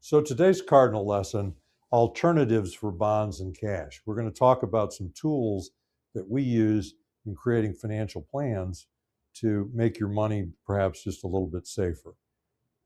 So today's Cardinal lesson, alternatives for bonds and cash. We're going to talk about some tools that we use in creating financial plans to make your money perhaps just a little bit safer.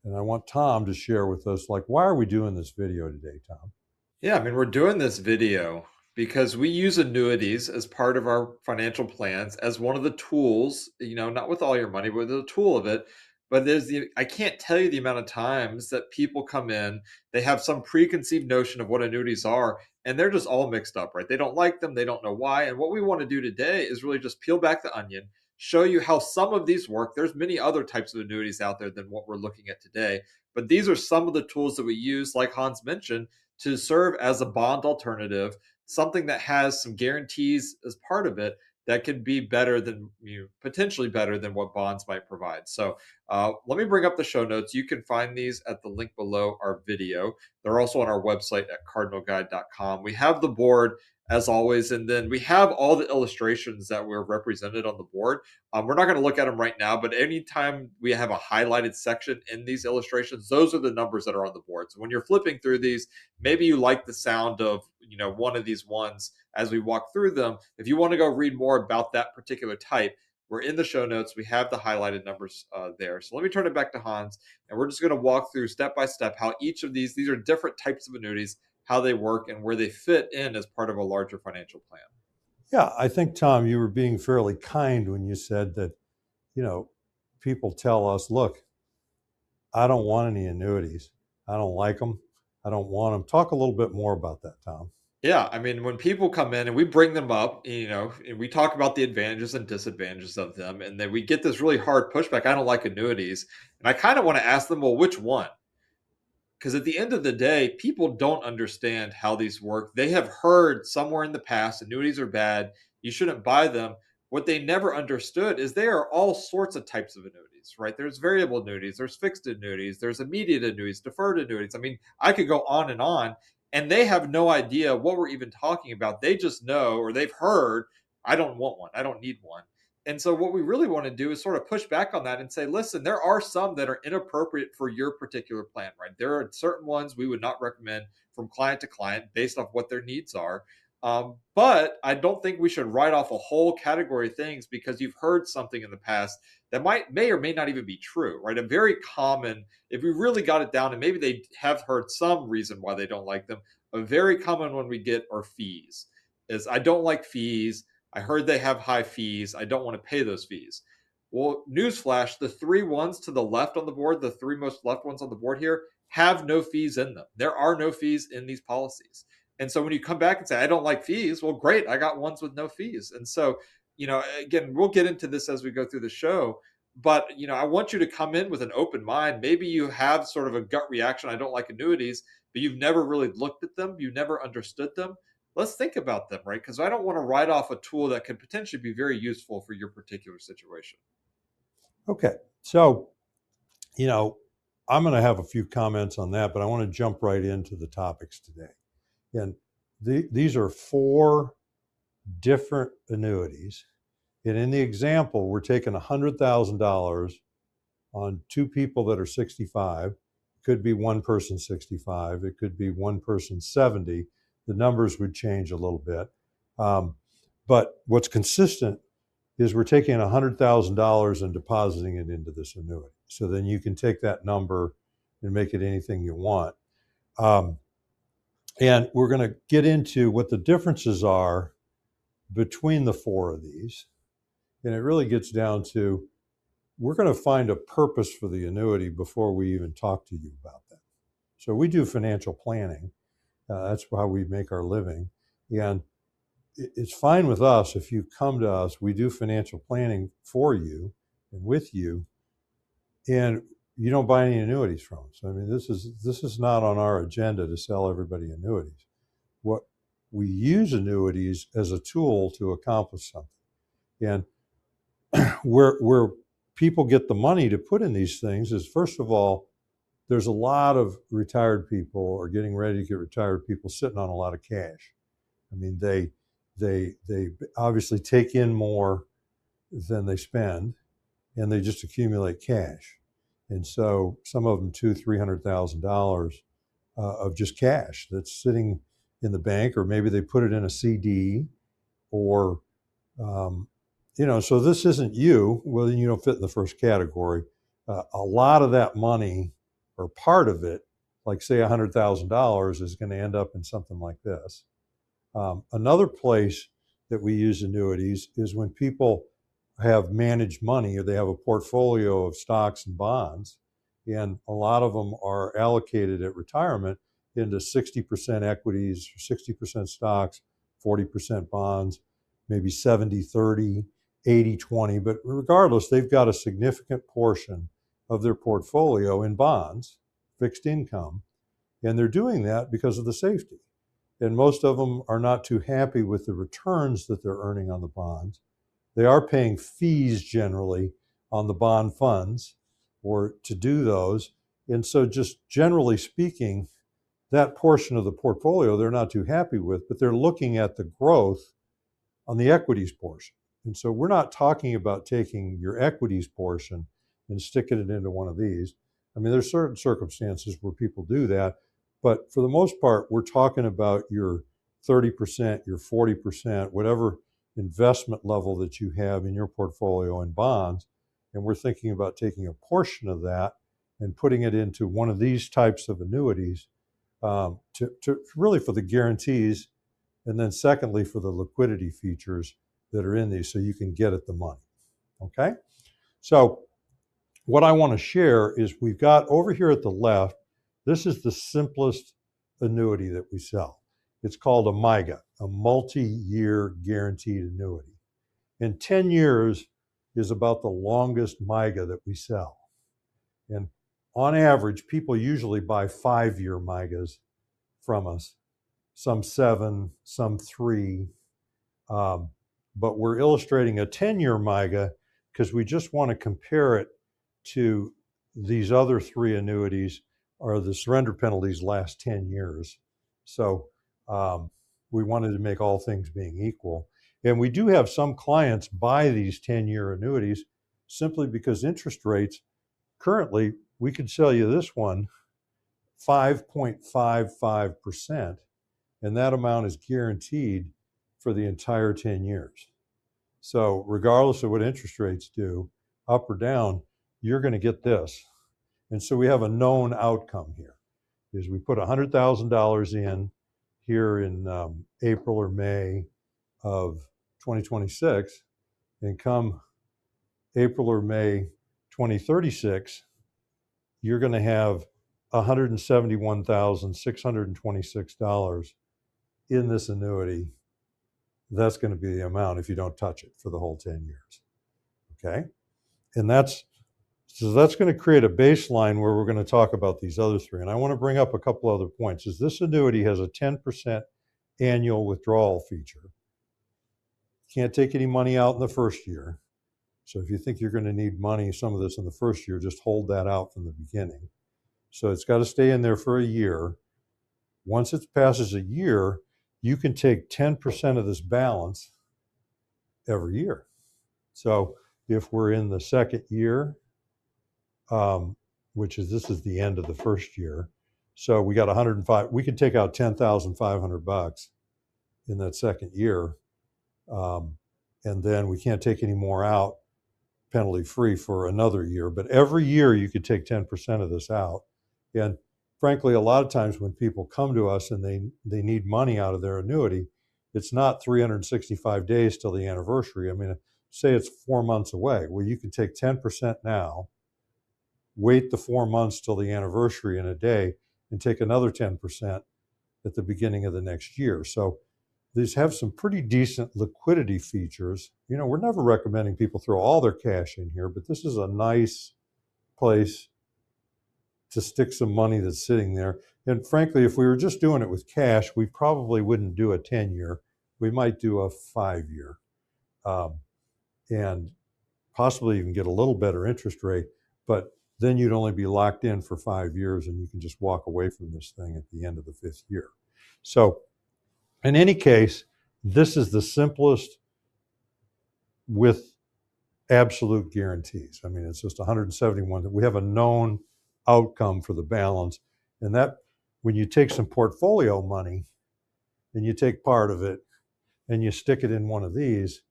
And I want Tom to share with us, like, why are we doing this video today, Tom? Yeah, I mean, we're doing this video because we use annuities as part of our financial plans as one of the tools, not with all your money, but the tool of it. But I can't tell you the amount of times that people come in, they have some preconceived notion of what annuities are, and they're just all mixed up, right? They don't like them, they don't know why. And what we want to do today is really just peel back the onion, show you how some of these work. There's many other types of annuities out there than what we're looking at today. But these are some of the tools that we use, like Hans mentioned, to serve as a bond alternative, something that has some guarantees as part of it that could be better than potentially better than what bonds might provide. So let me bring up the show notes. You can find these at the link below our video. They're also on our website at cardinalguide.com. We have the board as always, and then we have all the illustrations that were represented on the board. We're not going to look at them right now, but anytime we have a highlighted section in these illustrations, those are the numbers that are on the board. So when you're flipping through these, maybe you like the sound of one of these ones as we walk through them. If you want to go read more about that particular type, we're in the show notes. We have the highlighted numbers there. So let me turn it back to Hans, and we're just going to walk through step by step how each of these are different types of annuities, how they work, and where they fit in as part of a larger financial plan. Yeah, I think, Tom, you were being fairly kind when you said that, you know, people tell us, look, I don't want any annuities. I don't like them. I don't want them. Talk a little bit more about that, Tom. Yeah, I mean, when people come in and we bring them up, and we talk about the advantages and disadvantages of them, and then we get this really hard pushback. I don't like annuities. And I kind of want to ask them, well, which one? Because at the end of the day, people don't understand how these work. They have heard somewhere in the past annuities are bad, you shouldn't buy them. What they never understood is there are all sorts of types of annuities, right? There's variable annuities, there's fixed annuities, there's immediate annuities, deferred annuities. I mean, I could go on, and they have no idea what we're even talking about. They just know, or they've heard, I don't want one, I don't need one. And so, what we really want to do is sort of push back on that and say, listen, there are some that are inappropriate for your particular plan, right? There are certain ones we would not recommend from client to client based off what their needs are. But I don't think we should write off a whole category of things because you've heard something in the past that may or may not even be true, right? A very common, if we really got it down, and maybe they have heard some reason why they don't like them, a very common one we get are fees. Is I don't like fees. I heard they have high fees. I don't want to pay those fees. Well, newsflash, the three ones to the left on the board, the three most left ones on the board here, have no fees in them. There are no fees in these policies. And so when you come back and say, I don't like fees, well, great, I got ones with no fees. And so, again, we'll get into this as we go through the show. But, I want you to come in with an open mind. Maybe you have sort of a gut reaction, I don't like annuities, but you've never really looked at them, you never understood them. Let's think about them, right? Because I don't want to write off a tool that could potentially be very useful for your particular situation. Okay. So, you know, I'm going to have a few comments on that, but I want to jump right into the topics today. And these are four different annuities. And in the example, we're taking $100,000 on two people that are 65. It could be one person 65. It could be one person 70. The numbers would change a little bit. But what's consistent is we're taking $100,000 and depositing it into this annuity. So then you can take that number and make it anything you want. And we're going to get into what the differences are between the four of these. And it really gets down to, we're going to find a purpose for the annuity before we even talk to you about that. So we do financial planning. That's how we make our living. And it's fine with us if you come to us. We do financial planning for you and with you, and you don't buy any annuities from us. I mean, this is not on our agenda to sell everybody annuities. What we use annuities as a tool to accomplish something, and where people get the money to put in these things is, first of all, there's a lot of retired people or getting ready to get retired people sitting on a lot of cash. I mean, they obviously take in more than they spend, and they just accumulate cash. And so some of them $200,000, $300,000. of just cash that's sitting in the bank, or maybe they put it in a CD, or so this isn't you. Well, then you don't fit in the first category. A lot of that money, or part of it, like say $100,000, is going to end up in something like this. Another place that we use annuities is when people have managed money, or they have a portfolio of stocks and bonds, and a lot of them are allocated at retirement into 60% equities, 60% stocks, 40% bonds, maybe 70-30, 80-20. But regardless, they've got a significant portion of their portfolio in bonds, fixed income, and they're doing that because of the safety. And most of them are not too happy with the returns that they're earning on the bonds. They are paying fees generally on the bond funds, or to do those. And so just generally speaking, that portion of the portfolio they're not too happy with, but they're looking at the growth on the equities portion. And so we're not talking about taking your equities portion and sticking it into one of these. I mean, there's certain circumstances where people do that, but for the most part, we're talking about your 30%, your 40%, whatever investment level that you have in your portfolio in bonds. And we're thinking about taking a portion of that and putting it into one of these types of annuities, to really for the guarantees, and then secondly for the liquidity features that are in these, so you can get at the money. Okay, so what I want to share is we've got over here at the left, this is the simplest annuity that we sell. It's called a MYGA, a multi-year guaranteed annuity. And 10 years is about the longest MYGA that we sell. And on average, people usually buy 5-year MYGAs from us, some 7, some 3. But we're illustrating a 10-year MYGA because we just want to compare it to these other 3 annuities, or the surrender penalties last 10 years. So we wanted to make all things being equal. And we do have some clients buy these 10-year annuities simply because interest rates, currently, we could sell you this one 5.55%, and that amount is guaranteed for the entire 10 years. So regardless of what interest rates do, up or down, you're going to get this. And so we have a known outcome here, is we put $100,000 in here in April or May of 2026, and come April or May 2036, you're going to have $171,626 in this annuity. That's going to be the amount if you don't touch it for the whole 10 years. Okay? And that's going to create a baseline where we're going to talk about these other 3. And I want to bring up a couple other points. Is this annuity has a 10% annual withdrawal feature. Can't take any money out in the first year. So if you think you're going to need money, some of this in the first year, just hold that out from the beginning. So it's got to stay in there for a year. Once it passes a year, you can take 10% of this balance every year. So if we're in the second year, this is the end of the first year. So we got 105, we could take out $10,500 in that second year. And then we can't take any more out penalty free for another year. But every year you could take 10% of this out. And frankly, a lot of times when people come to us and they need money out of their annuity, it's not 365 days till the anniversary. I mean, say it's 4 months away. Well, you can take 10% now, wait the 4 months till the anniversary in a day, and take another 10% at the beginning of the next year. So these have some pretty decent liquidity features. We're never recommending people throw all their cash in here, but this is a nice place to stick some money that's sitting there. And frankly, if we were just doing it with cash, we probably wouldn't do a 10-year. We might do a 5-year, and possibly even get a little better interest rate. But then you'd only be locked in for 5 years, and you can just walk away from this thing at the end of the 5th year. So in any case, this is the simplest with absolute guarantees. I mean, it's just 171. We have a known outcome for the balance, and that when you take some portfolio money and you take part of it and you stick it in one of these,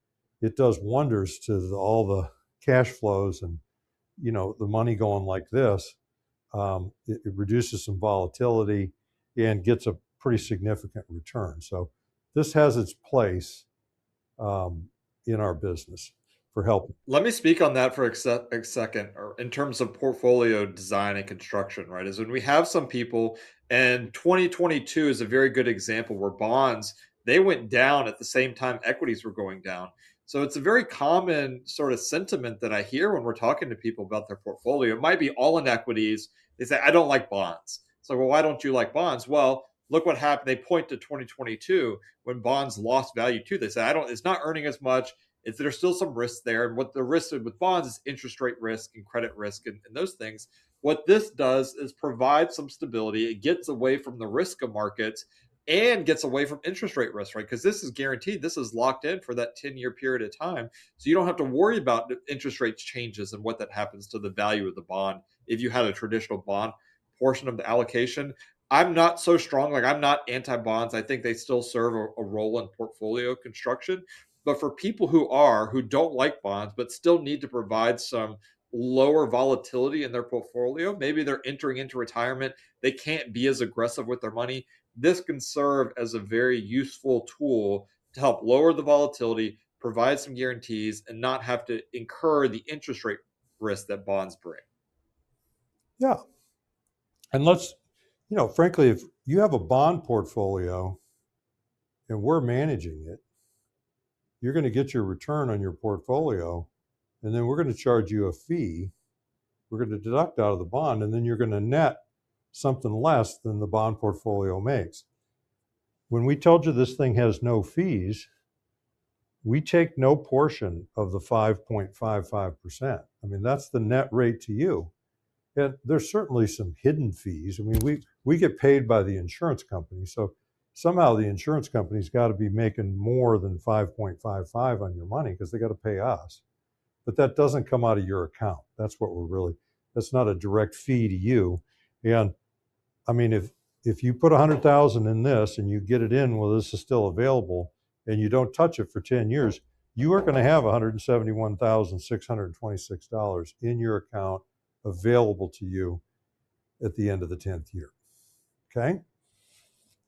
it does wonders to all the cash flows and the money going like this. It reduces some volatility and gets a pretty significant return. So this has its place um, in our business for helping. Let me speak on that for a second, or in terms of portfolio design and construction, right? Is when we have some people, and 2022 is a very good example where bonds they went down at the same time equities were going down. So it's a very common sort of sentiment that I hear when we're talking to people about their portfolio. It might be all in equities. They say, I don't like bonds. So, well, why don't you like bonds? Well, look what happened. They point to 2022 when bonds lost value too. They say, I don't, it's not earning as much. There's still some risk there. And what the risk with bonds is interest rate risk and credit risk and those things. What this does is provide some stability. It gets away from the risk of markets and gets away from interest rate risk, right? Because this is guaranteed. This is locked in for that 10-year period of time. So you don't have to worry about interest rates changes and what that happens to the value of the bond if you had a traditional bond portion of the allocation. I'm not so strong. Like, I'm not anti bonds. I think they still serve a role in portfolio construction. But for people who don't like bonds, but still need to provide some lower volatility in their portfolio, maybe they're entering into retirement, they can't be as aggressive with their money. This can serve as a very useful tool to help lower the volatility, provide some guarantees, and not have to incur the interest rate risk that bonds bring. Yeah. And frankly, if you have a bond portfolio and we're managing it, you're going to get your return on your portfolio, and then we're going to charge you a fee. We're going to deduct out of the bond, and then you're going to net something less than the bond portfolio makes. When we told you this thing has no fees, we take no portion of the 5.55%. I mean, that's the net rate to you. And there's certainly some hidden fees. I mean, we get paid by the insurance company. So somehow the insurance company's got to be making more than 5.55 on your money because they got to pay us. But that doesn't come out of your account. That's that's not a direct fee to you. And I mean, if you put 100,000 in this and you get it in while this is still available and you don't touch it for 10 years, you are going to have $171,626 in your account available to you at the end of the 10th year. Okay?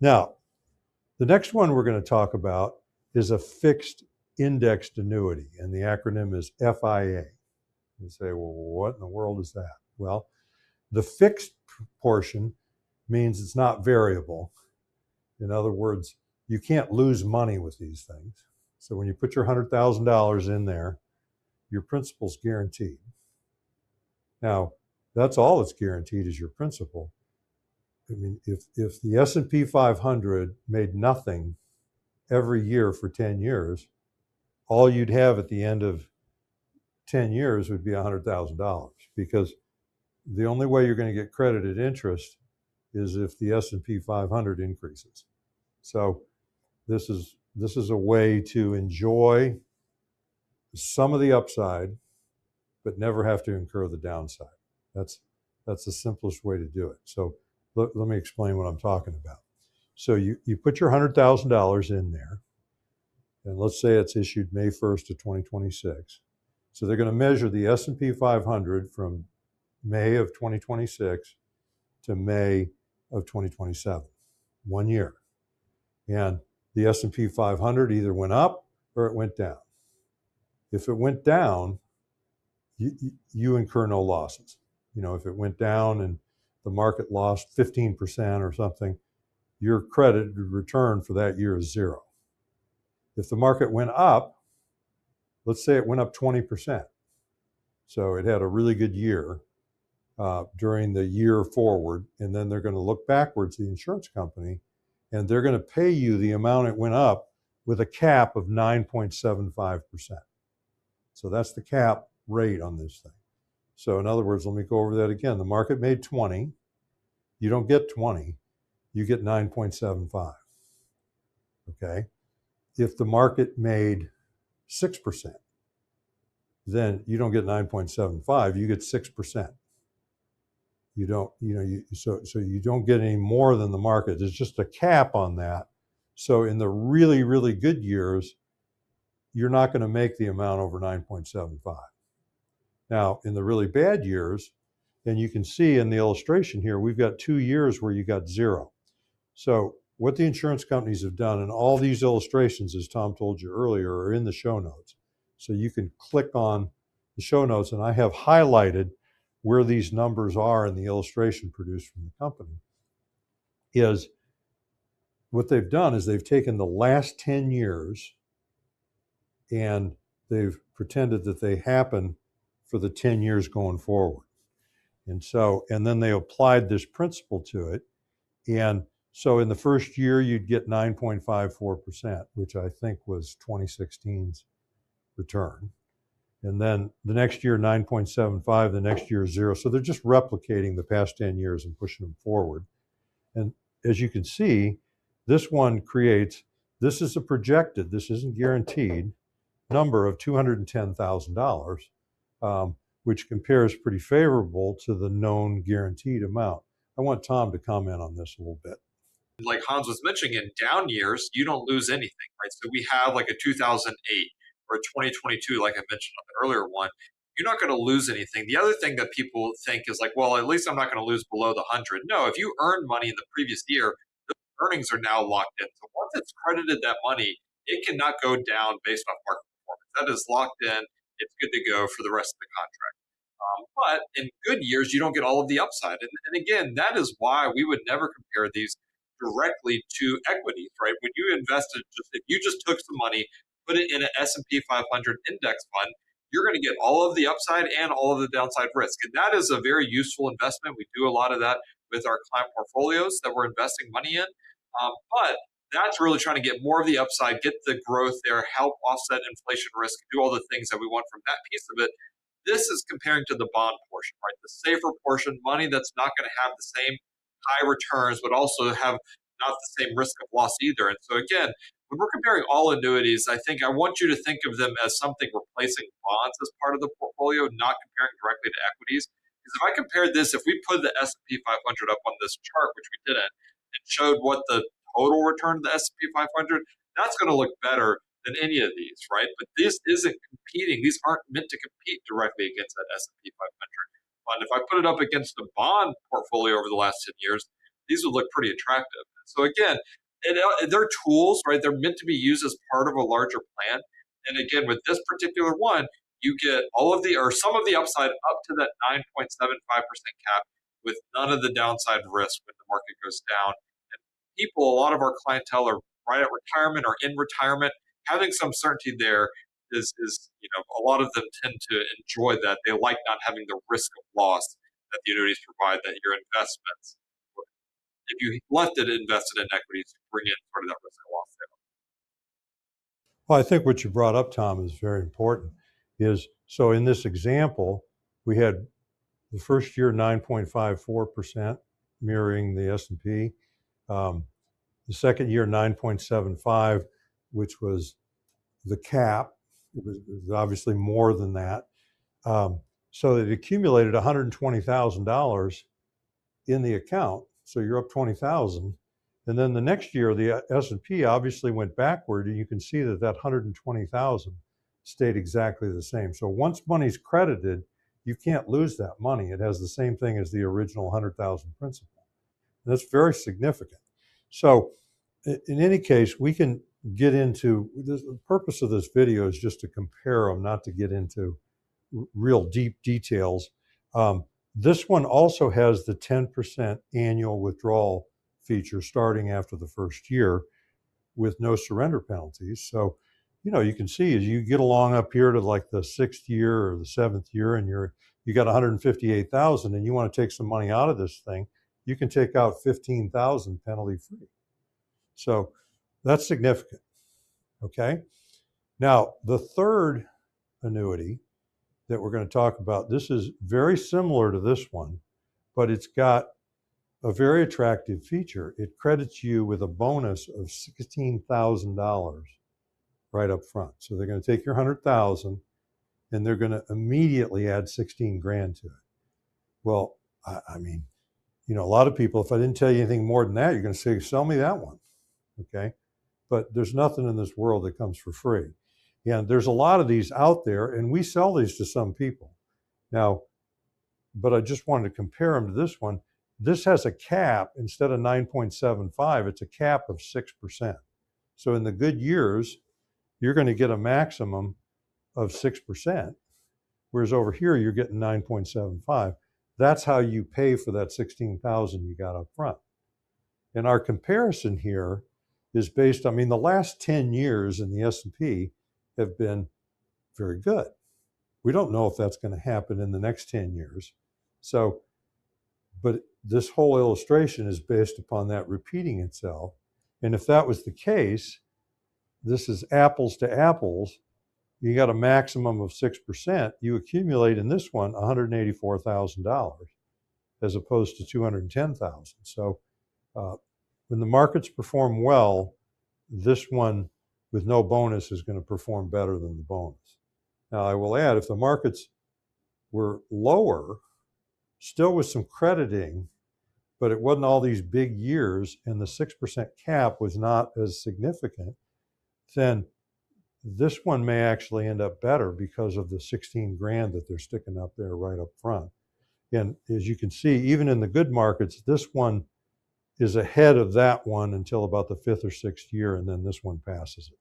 Now, the next one we're going to talk about is a fixed indexed annuity, and the acronym is FIA. You say, well, what in the world is that? Well, the fixed portion means it's not variable. In other words, you can't lose money with these things. So when you put your $100,000 in there, your principal's guaranteed. Now, that's all that's guaranteed is your principal. I mean, if the S&P 500 made nothing every year for 10 years, all you'd have at the end of 10 years would be $100,000, because the only way you're going to get credited interest is if the S&P 500 increases. So this is a way to enjoy some of the upside, but never have to incur the downside. That's the simplest way to do it. So let me explain what I'm talking about. So you put your $100,000 in there, and let's say it's issued May 1st of 2026. So they're going to measure the S&P 500 from May of 2026 to May of 2027, 1 year. And the S&P 500 either went up or it went down. If it went down, you incur no losses. If it went down and the market lost 15% or something, your credited return for that year is zero. If the market went up, let's say it went up 20%. So it had a really good year during the year forward, and then they're going to look backwards, the insurance company, and they're going to pay you the amount it went up with a cap of 9.75%. So that's the cap rate on this thing. So in other words, let me go over that again. The market made 20. You don't get 20. You get 9.75. Okay? If the market made 6%, then you don't get 9.75. You get 6%. You don't, so you don't get any more than the market. There's just a cap on that. So in the really, really good years, you're not going to make the amount over 9.75. Now, in the really bad years, and you can see in the illustration here, we've got 2 years where you got zero. So what the insurance companies have done, and all these illustrations, as Tom told you earlier, are in the show notes. So you can click on the show notes, and I have highlighted where these numbers are in the illustration produced from the company. Is what they've done is they've taken the last 10 years and they've pretended that they happen for the 10 years going forward. And then they applied this principle to it. And so in the first year, you'd get 9.54%, which I think was 2016's return. And then the next year, 9.75, the next year, zero. So they're just replicating the past 10 years and pushing them forward. And as you can see, this one creates, this is a projected, this isn't guaranteed, number of $210,000, which compares pretty favorable to the known guaranteed amount. I want Tom to comment on this a little bit. Like Hans was mentioning, in down years, you don't lose anything, right? So we have like a 2008 or a 2022, like I mentioned on the earlier one. You're not going to lose anything. The other thing that people think is like, well, at least I'm not going to lose below the 100. No, if you earned money in the previous year, the earnings are now locked in. So once it's credited that money, it cannot go down based off market performance. That is locked in. It's good to go for the rest of the contract. But in good years, you don't get all of the upside. And again, that is why we would never compare these directly to equities, right? When you invested, if you just took some money, put it in an S&P 500 index fund, you're going to get all of the upside and all of the downside risk. And that is a very useful investment. We do a lot of that with our client portfolios that we're investing money in. But that's really trying to get more of the upside, get the growth there, help offset inflation risk, do all the things that we want from that piece of it. This is comparing to the bond portion, right? The safer portion, money that's not going to have the same high returns, but also have not the same risk of loss either. And so again, when we're comparing all annuities, I think I want you to think of them as something replacing bonds as part of the portfolio, not comparing directly to equities. Because if I compared this, if we put the S&P 500 up on this chart, which we didn't, and showed what the total return of the S&P 500, that's going to look better than any of these, right? But this isn't competing. These aren't meant to compete directly against that S&P 500. But if I put it up against a bond portfolio over the last 10 years, these would look pretty attractive. So again, they're tools, right? They're meant to be used as part of a larger plan. And again, with this particular one, you get all of the or some of the upside up to that 9.75% cap with none of the downside risk when the market goes down. And people, a lot of our clientele are right at retirement or in retirement. Having some certainty there is a lot of them tend to enjoy that. They like not having the risk of loss that the annuities provide, that your investments, if you left it invested in equities, bring in sort of that risk of loss there. Well, I think what you brought up, Tom, is very important. Is so in this example, we had the first year 9.54%, mirroring the S&P. The second year 9.75, which was the cap. It was obviously more than that. So it accumulated $120,000 in the account. So you're up 20,000. And then the next year, the S&P obviously went backward, and you can see that 120,000 stayed exactly the same. So once money's credited, you can't lose that money. It has the same thing as the original 100,000 principal. And that's very significant. So in any case, we can get into this. The purpose of this video is just to compare them, not to get into real deep details. This one also has the 10% annual withdrawal feature starting after the first year with no surrender penalties. So, you can see as you get along up here to like the 6th year or the 7th year, and you got 158,000 and you want to take some money out of this thing, you can take out 15,000 penalty free. So that's significant. Okay. Now, the third annuity that we're going to talk about, this is very similar to this one, but it's got a very attractive feature. It credits you with a bonus of $16,000 right up front. So they're going to take your 100,000 and they're going to immediately add 16 grand to it. Well, I mean, a lot of people, if I didn't tell you anything more than that, you're going to say, sell me that one. Okay. But there's nothing in this world that comes for free. And there's a lot of these out there, and we sell these to some people. Now, but I just wanted to compare them to this one. This has a cap instead of 9.75, it's a cap of 6%. So in the good years, you're going to get a maximum of 6%, whereas over here you're getting 9.75. That's how you pay for that 16,000 you got up front. And our comparison here is based, I mean, the last 10 years in the S&P have been very good. We don't know if that's going to happen in the next 10 years. So, but this whole illustration is based upon that repeating itself. And if that was the case, this is apples to apples. You got a maximum of 6%. You accumulate in this one $184,000 as opposed to $210,000. So when the markets perform well, this one with no bonus is going to perform better than the bonus. Now, I will add, if the markets were lower, still with some crediting, but it wasn't all these big years and the 6% cap was not as significant, then this one may actually end up better because of the 16 grand that they're sticking up there right up front. And as you can see, even in the good markets, this one is ahead of that one until about the 5th or 6th year, and then this one passes it.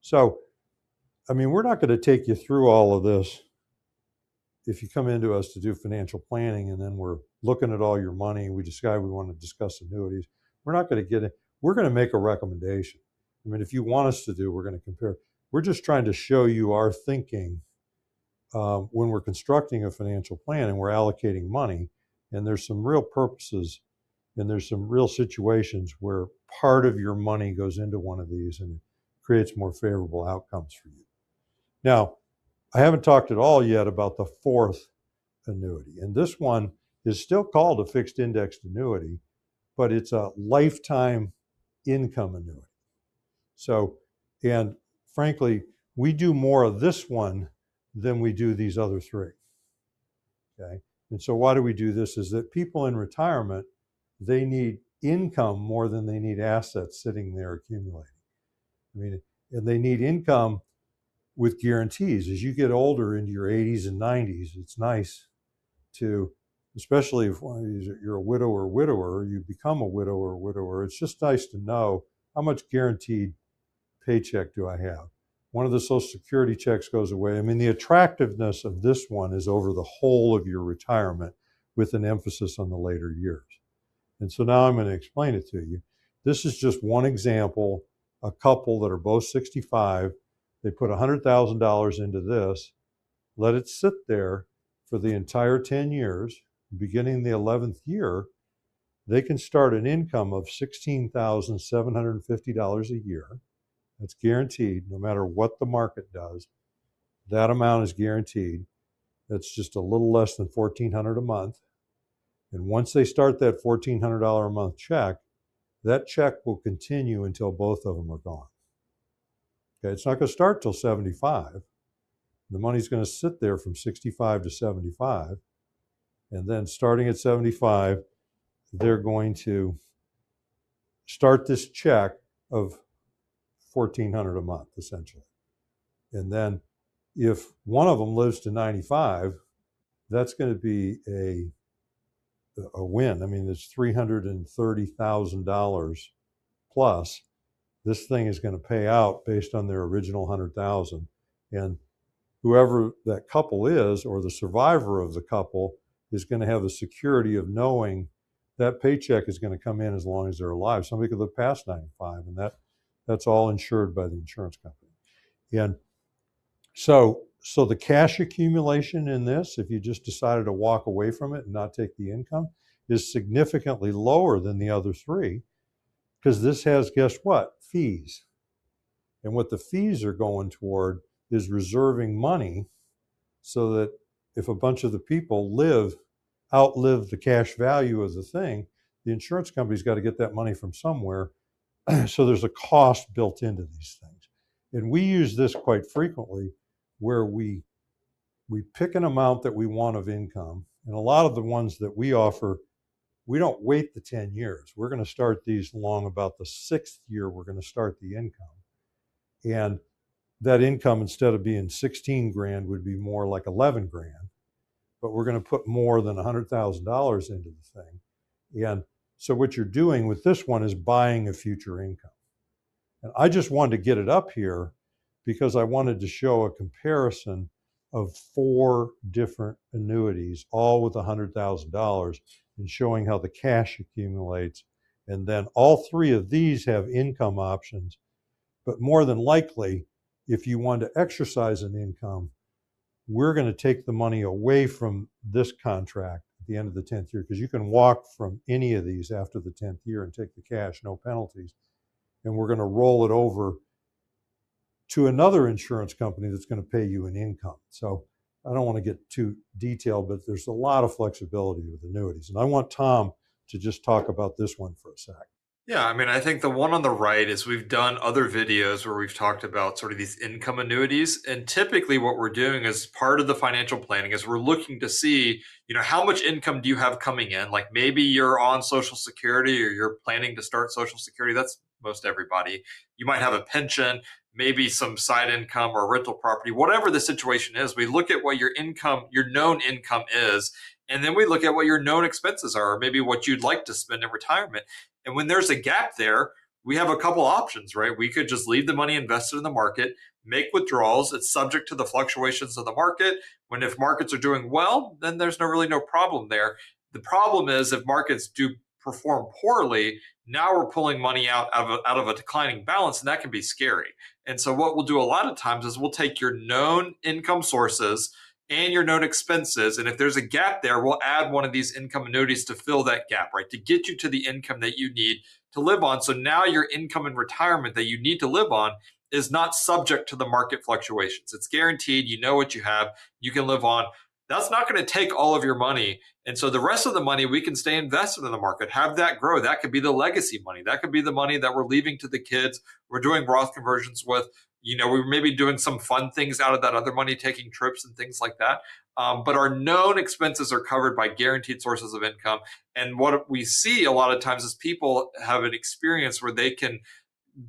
So, I mean, we're not going to take you through all of this if you come into us to do financial planning and then we're looking at all your money and we decide we want to discuss annuities. We're not going to get it. We're going to make a recommendation. I mean, if you want us to do, we're going to compare. We're just trying to show you our thinking when we're constructing a financial plan and we're allocating money. And there's some real purposes and there's some real situations where part of your money goes into one of these and creates more favorable outcomes for you. Now, I haven't talked at all yet about the fourth annuity. And this one is still called a fixed indexed annuity, but it's a lifetime income annuity. So, and frankly, we do more of this one than we do these other three. Okay. And so why do we do this? Is that people in retirement, they need income more than they need assets sitting there accumulating. I mean, and they need income with guarantees. As you get older into your 80s and 90s, it's nice to, especially if you're a widower, you become a widower, it's just nice to know how much guaranteed paycheck do I have. One of the Social Security checks goes away. I mean, the attractiveness of this one is over the whole of your retirement with an emphasis on the later years. And so now I'm going to explain it to you. This is just one example, a couple that are both 65. They put $100,000 into this, let it sit there for the entire 10 years. Beginning the 11th year, they can start an income of $16,750 a year. That's guaranteed no matter what the market does. That amount is guaranteed. That's just a little less than $1,400 a month. And once they start that $1,400 a month check, that check will continue until both of them are gone. Okay, it's not going to start till 75. The money's going to sit there from 65 to 75. And then starting at 75, they're going to start this check of $1,400 a month, essentially. And then if one of them lives to 95, that's going to be a win. I mean, it's $330,000 plus. This thing is going to pay out based on their original 100,000. And whoever that couple is, or the survivor of the couple, is going to have the security of knowing that paycheck is going to come in as long as they're alive. Somebody could live past 95, and that's all insured by the insurance company. And so the cash accumulation in this, if you just decided to walk away from it and not take the income, is significantly lower than the other three, because this has, guess what? Fees. And what the fees are going toward is reserving money so that if a bunch of the people outlive the cash value of the thing, the insurance company's got to get that money from somewhere. So there's a cost built into these things. And we use this quite frequently where we pick an amount that we want of income And a lot of the ones that we offer, we don't wait the 10 years. We're going to start these long about the 6th year, we're going to start the income. And that income, instead of being 16 grand, would be more like 11 grand. But we're going to put more than $100,000 into the thing. And so what you're doing with this one is buying a future income. And I just wanted to get it up here because I wanted to show a comparison of 4 different annuities, all with $100,000, and showing how the cash accumulates. And then all 3 of these have income options. But more than likely, if you want to exercise an income, we're going to take the money away from this contract at the end of the 10th year, because you can walk from any of these after the 10th year and take the cash, no penalties. And we're going to roll it over to another insurance company that's going to pay you an income. So I don't want to get too detailed, but there's a lot of flexibility with annuities. And I want Tom to just talk about this one for a sec. Yeah, I mean, I think the one on the right is we've done other videos where we've talked about sort of these income annuities. And typically what we're doing as part of the financial planning is we're looking to see, how much income do you have coming in? Like maybe you're on Social Security or you're planning to start Social Security. That's most everybody. You might have a pension, maybe some side income or rental property, whatever the situation is. We look at what your income, your known income is, and then we look at what your known expenses are, or maybe what you'd like to spend in retirement. And when there's a gap there, we have a couple options, right? We could just leave the money invested in the market, make withdrawals. It's subject to the fluctuations of the market. If markets are doing well, then there's really no problem there. The problem is if markets do perform poorly, now we're pulling money out of a declining balance, and that can be scary. And so what we'll do a lot of times is we'll take your known income sources and your known expenses. And if there's a gap there, we'll add one of these income annuities to fill that gap, right? To get you to the income that you need to live on. So now your income in retirement that you need to live on is not subject to the market fluctuations. It's guaranteed. You know what you have, you can live on. That's not going to take all of your money. And so the rest of the money, we can stay invested in the market, have that grow. That could be the legacy money. That could be the money that we're leaving to the kids. We're doing Roth conversions with. We may be doing some fun things out of that other money, taking trips and things like that. But our known expenses are covered by guaranteed sources of income. And what we see a lot of times is people have an experience where they can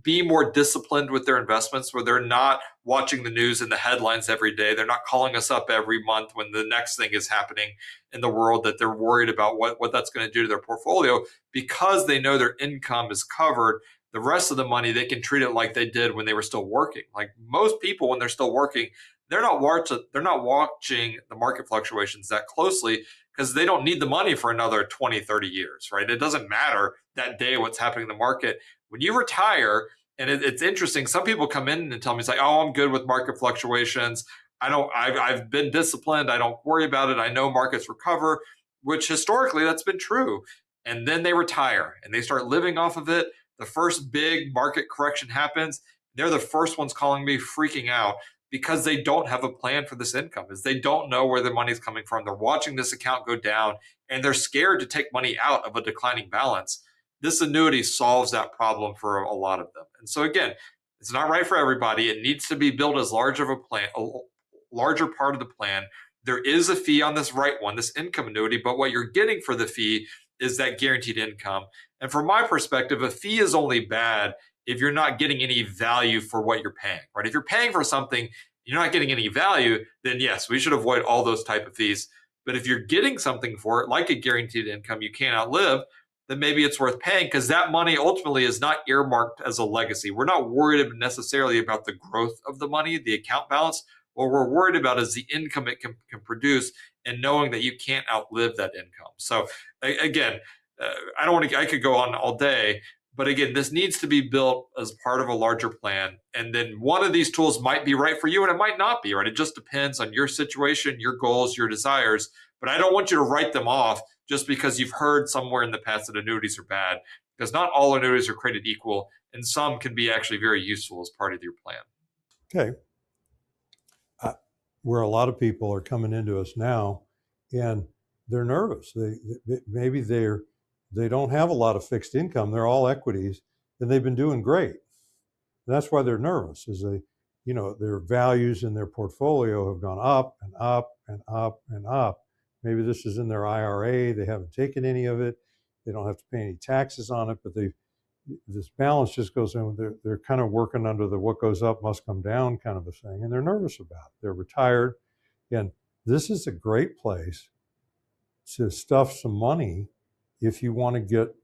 be more disciplined with their investments, where they're not watching the news and the headlines every day. They're not calling us up every month when the next thing is happening in the world that they're worried about what that's going to do to their portfolio, because they know their income is covered. The rest of the money, they can treat it like they did when they were still working. Like most people, when they're still working, they're not watching the market fluctuations that closely, because they don't need the money for another 20, 30 years, right? It doesn't matter that day what's happening in the market. When you retire, and it's interesting, some people come in and tell me, it's like, oh, I'm good with market fluctuations. I've been disciplined. I don't worry about it. I know markets recover, which historically that's been true. And then they retire and they start living off of it. The first big market correction happens. They're the first ones calling me, freaking out, because they don't have a plan for this income, is they don't know where their money's coming from. They're watching this account go down and they're scared to take money out of a declining balance. This annuity solves that problem for a lot of them. And so again, it's not right for everybody. It needs to be built as large of a plan, a larger part of the plan. There is a fee on this right one, this income annuity, but what you're getting for the fee is that guaranteed income. And from my perspective, a fee is only bad if you're not getting any value for what you're paying, right? If you're paying for something, you're not getting any value, then yes, we should avoid all those type of fees. But if you're getting something for it, like a guaranteed income you can't outlive, then maybe it's worth paying, because that money ultimately is not earmarked as a legacy. We're not worried necessarily about the growth of the money, the account balance. What we're worried about is the income it can produce, and knowing that you can't outlive that income. So again, I don't want to, I could go on all day, but again, this needs to be built as part of a larger plan. And then one of these tools might be right for you and it might not be, right? It just depends on your situation, your goals, your desires. But I don't want you to write them off just because you've heard somewhere in the past that annuities are bad, because not all annuities are created equal, and some can be actually very useful as part of your plan. Okay. Where a lot of people are coming into us now and they're nervous. Maybe they don't have a lot of fixed income. They're all equities and they've been doing great. And that's why they're nervous, is their values in their portfolio have gone up and up and up and up. Maybe this is in their IRA. They haven't taken any of it. They don't have to pay any taxes on it, but this balance just goes in. They're kind of working under the what goes up must come down kind of a thing, and they're nervous about it. They're retired, and this is a great place to stuff some money if you want to get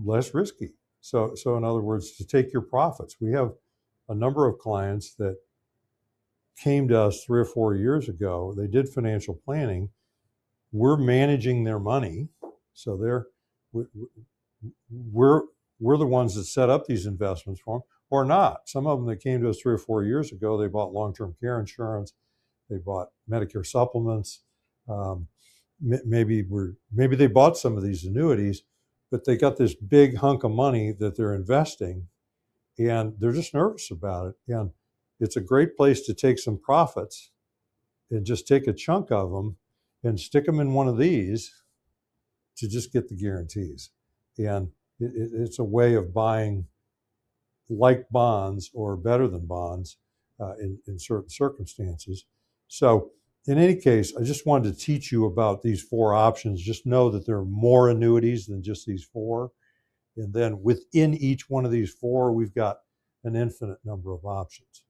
less risky. So in other words, to take your profits. We have a number of clients that came to us 3 or 4 years ago. They did financial planning. We're managing their money, so we're we're the ones that set up these investments for them, or not. Some of them that came to us 3 or 4 years ago, they bought long-term care insurance, they bought Medicare supplements, um, maybe they bought some of these annuities, but they got this big hunk of money that they're investing, and they're just nervous about it. And it's a great place to take some profits and just take a chunk of them and stick them in one of these to just get the guarantees. And it's a way of buying like bonds or better than bonds in certain circumstances. So, in any case, I just wanted to teach you about these four options. Just know that there are more annuities than just these four. And then within each one of these four, we've got an infinite number of options.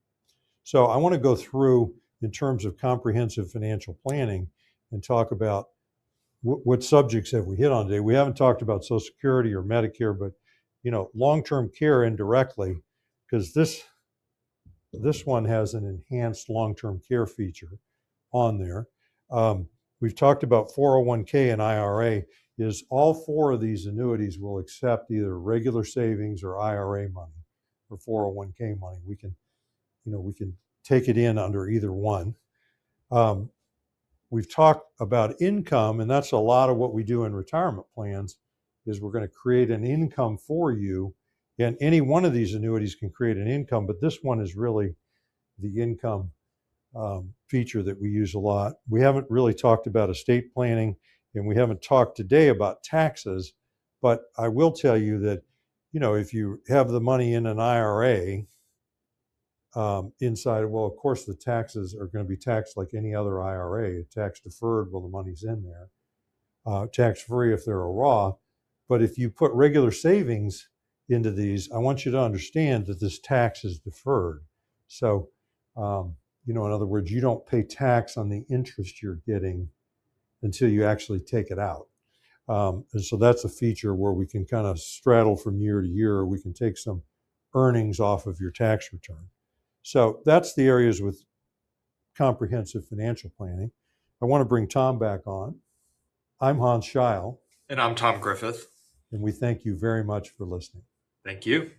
So, I want to go through in terms of comprehensive financial planning and talk about what subjects have we hit on today. We haven't talked about Social Security or Medicare, but long-term care indirectly, because this one has an enhanced long-term care feature on there. We've talked about 401k and IRA. Is all four of these annuities will accept either regular savings or IRA money or 401k money. We can take it in under either one. We've talked about income, and that's a lot of what we do in retirement plans. Is we're going to create an income for you, and any one of these annuities can create an income, but this one is really the income feature that we use a lot. We haven't really talked about estate planning, and we haven't talked today about taxes, but I will tell you that if you have the money in an IRA, inside, well, of course, the taxes are going to be taxed like any other IRA, tax deferred while the money's in there, tax free if they're a Roth. But if you put regular savings into these, I want you to understand that this tax is deferred. So, in other words, you don't pay tax on the interest you're getting until you actually take it out. And so that's a feature where we can kind of straddle from year to year. We can take some earnings off of your tax return. So that's the areas with comprehensive financial planning. I want to bring Tom back on. I'm Hans Scheil. And I'm Tom Griffith. And we thank you very much for listening. Thank you.